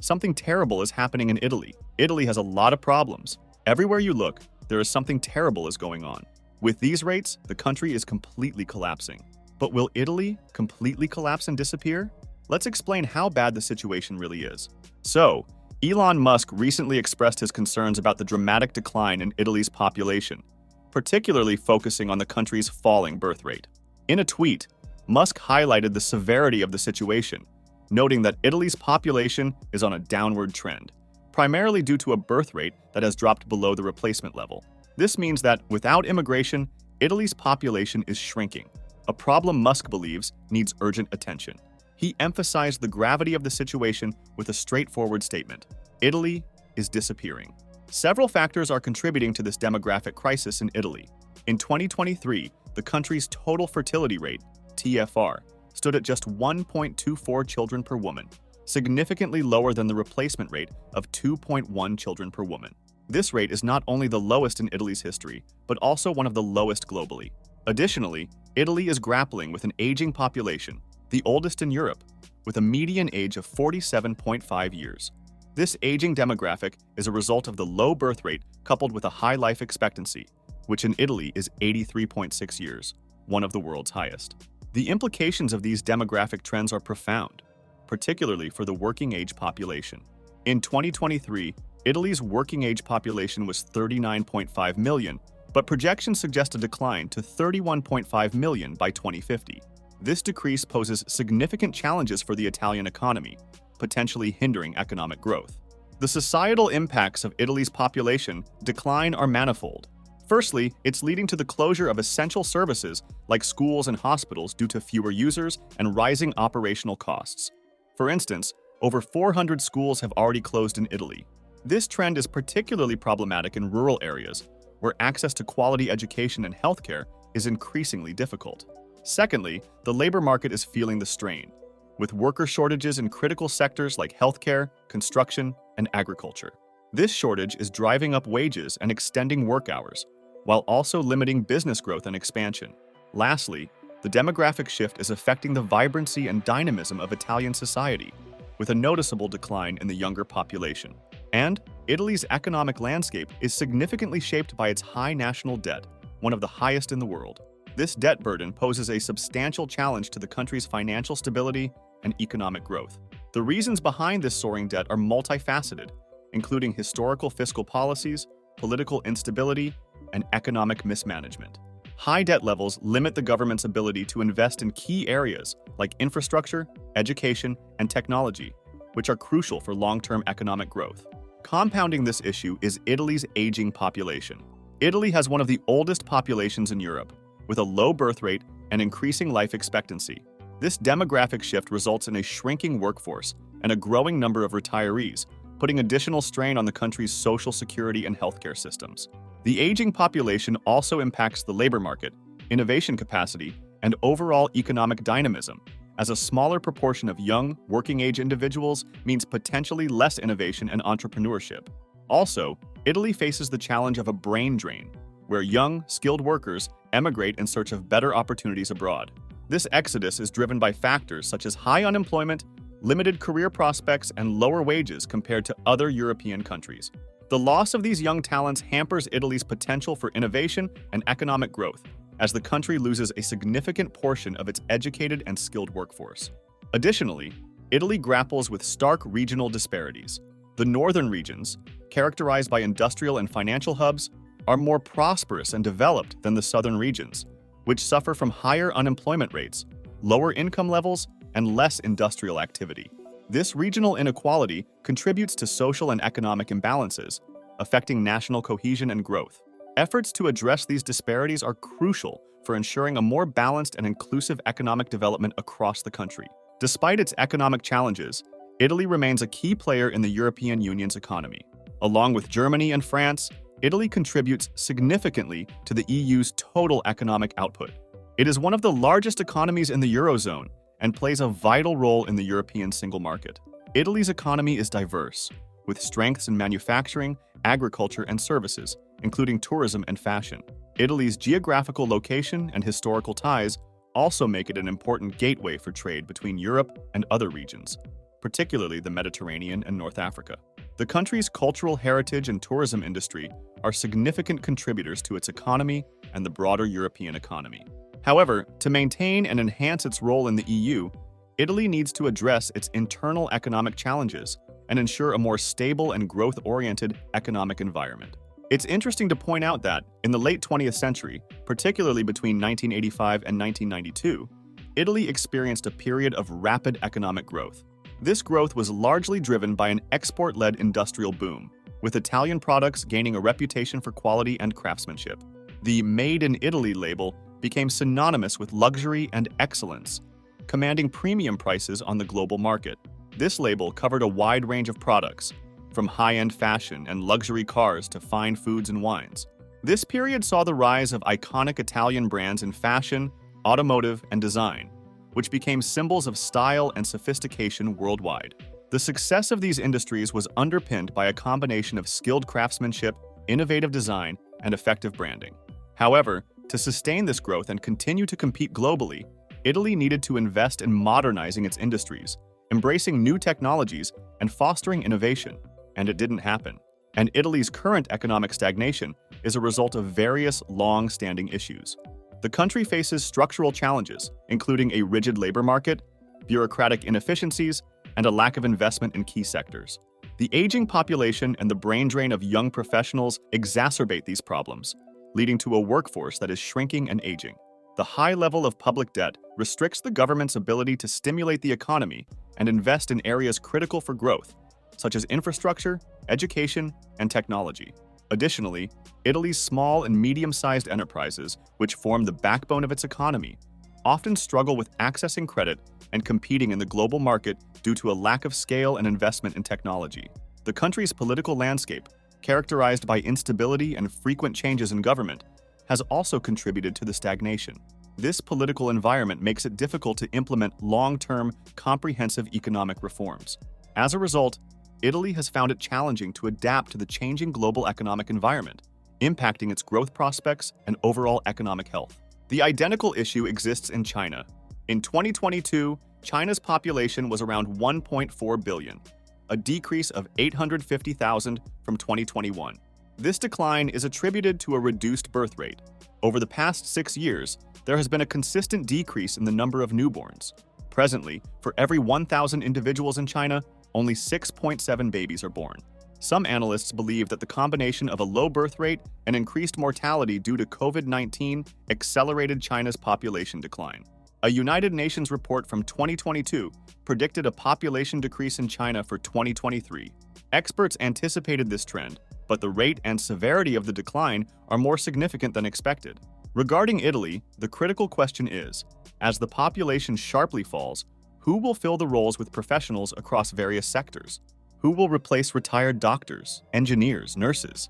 Something terrible is happening in Italy. Italy has a lot of problems. Everywhere you look, there is something terrible is going on. With these rates, the country is completely collapsing. But will Italy completely collapse and disappear? Let's explain how bad the situation really is. So, Elon Musk recently expressed his concerns about the dramatic decline in Italy's population, particularly focusing on the country's falling birth rate. In a tweet, Musk highlighted the severity of the situation, noting that Italy's population is on a downward trend, primarily due to a birth rate that has dropped below the replacement level. This means that without immigration, Italy's population is shrinking, a problem Musk believes needs urgent attention. He emphasized the gravity of the situation with a straightforward statement: Italy is disappearing. Several factors are contributing to this demographic crisis in Italy. In 2023, the country's total fertility rate, TFR, stood at just 1.24 children per woman, significantly lower than the replacement rate of 2.1 children per woman. This rate is not only the lowest in Italy's history, but also one of the lowest globally. Additionally, Italy is grappling with an aging population, the oldest in Europe, with a median age of 47.5 years. This aging demographic is a result of the low birth rate coupled with a high life expectancy, which in Italy is 83.6 years, one of the world's highest. The implications of these demographic trends are profound, particularly for the working-age population. In 2023, Italy's working-age population was 39.5 million, but projections suggest a decline to 31.5 million by 2050. This decrease poses significant challenges for the Italian economy, potentially hindering economic growth. The societal impacts of Italy's population decline are manifold. Firstly, it's leading to the closure of essential services like schools and hospitals due to fewer users and rising operational costs. For instance, over 400 schools have already closed in Italy. This trend is particularly problematic in rural areas, where access to quality education and healthcare is increasingly difficult. Secondly, the labor market is feeling the strain, with worker shortages in critical sectors like healthcare, construction, and agriculture. This shortage is driving up wages and extending work hours, while also limiting business growth and expansion. Lastly, the demographic shift is affecting the vibrancy and dynamism of Italian society, with a noticeable decline in the younger population. And Italy's economic landscape is significantly shaped by its high national debt, one of the highest in the world. This debt burden poses a substantial challenge to the country's financial stability and economic growth. The reasons behind this soaring debt are multifaceted, including historical fiscal policies, political instability, and economic mismanagement. High debt levels limit the government's ability to invest in key areas like infrastructure, education, and technology, which are crucial for long-term economic growth. Compounding this issue is Italy's aging population. Italy has one of the oldest populations in Europe, with a low birth rate and increasing life expectancy. This demographic shift results in a shrinking workforce and a growing number of retirees, putting additional strain on the country's social security and healthcare systems. The aging population also impacts the labor market, innovation capacity, and overall economic dynamism, as a smaller proportion of young, working-age individuals means potentially less innovation and entrepreneurship. Also, Italy faces the challenge of a brain drain, where young, skilled workers emigrate in search of better opportunities abroad. This exodus is driven by factors such as high unemployment, limited career prospects, and lower wages compared to other European countries. The loss of these young talents hampers Italy's potential for innovation and economic growth, as the country loses a significant portion of its educated and skilled workforce. Additionally, Italy grapples with stark regional disparities. The northern regions, characterized by industrial and financial hubs, are more prosperous and developed than the southern regions, which suffer from higher unemployment rates, lower income levels, and less industrial activity. This regional inequality contributes to social and economic imbalances, affecting national cohesion and growth. Efforts to address these disparities are crucial for ensuring a more balanced and inclusive economic development across the country. Despite its economic challenges, Italy remains a key player in the European Union's economy. Along with Germany and France, Italy contributes significantly to the EU's total economic output. It is one of the largest economies in the Eurozone and plays a vital role in the European single market. Italy's economy is diverse, with strengths in manufacturing, agriculture, and services, including tourism and fashion. Italy's geographical location and historical ties also make it an important gateway for trade between Europe and other regions. particularly the Mediterranean and North Africa. The country's cultural heritage and tourism industry are significant contributors to its economy and the broader European economy. However, to maintain and enhance its role in the EU, Italy needs to address its internal economic challenges and ensure a more stable and growth-oriented economic environment. It's interesting to point out that, in the late 20th century, particularly between 1985 and 1992, Italy experienced a period of rapid economic growth. This growth was largely driven by an export-led industrial boom, with Italian products gaining a reputation for quality and craftsmanship. The Made in Italy label became synonymous with luxury and excellence, commanding premium prices on the global market. This label covered a wide range of products, from high-end fashion and luxury cars to fine foods and wines. This period saw the rise of iconic Italian brands in fashion, automotive, and design, which became symbols of style and sophistication worldwide. The success of these industries was underpinned by a combination of skilled craftsmanship, innovative design, and effective branding. However, to sustain this growth and continue to compete globally, Italy needed to invest in modernizing its industries, embracing new technologies, and fostering innovation, and it didn't happen. And Italy's current economic stagnation is a result of various long-standing issues. The country faces structural challenges, including a rigid labor market, bureaucratic inefficiencies, and a lack of investment in key sectors. The aging population and the brain drain of young professionals exacerbate these problems, leading to a workforce that is shrinking and aging. The high level of public debt restricts the government's ability to stimulate the economy and invest in areas critical for growth, such as infrastructure, education, and technology. Additionally, Italy's small and medium-sized enterprises, which form the backbone of its economy, often struggle with accessing credit and competing in the global market due to a lack of scale and investment in technology. The country's political landscape, characterized by instability and frequent changes in government, has also contributed to the stagnation. This political environment makes it difficult to implement long-term, comprehensive economic reforms. As a result, Italy has found it challenging to adapt to the changing global economic environment, impacting its growth prospects and overall economic health. The identical issue exists in China. In 2022, China's population was around 1.4 billion, a decrease of 850,000 from 2021. This decline is attributed to a reduced birth rate. Over the past 6 years, there has been a consistent decrease in the number of newborns. Presently, for every 1,000 individuals in China, only 6.7 babies are born. Some analysts believe that the combination of a low birth rate and increased mortality due to COVID-19 accelerated China's population decline. A United Nations report from 2022 predicted a population decrease in China for 2023. Experts anticipated this trend, but the rate and severity of the decline are more significant than expected. Regarding Italy, the critical question is, as the population sharply falls, who will fill the roles with professionals across various sectors? Who will replace retired doctors, engineers, nurses?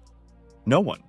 No one.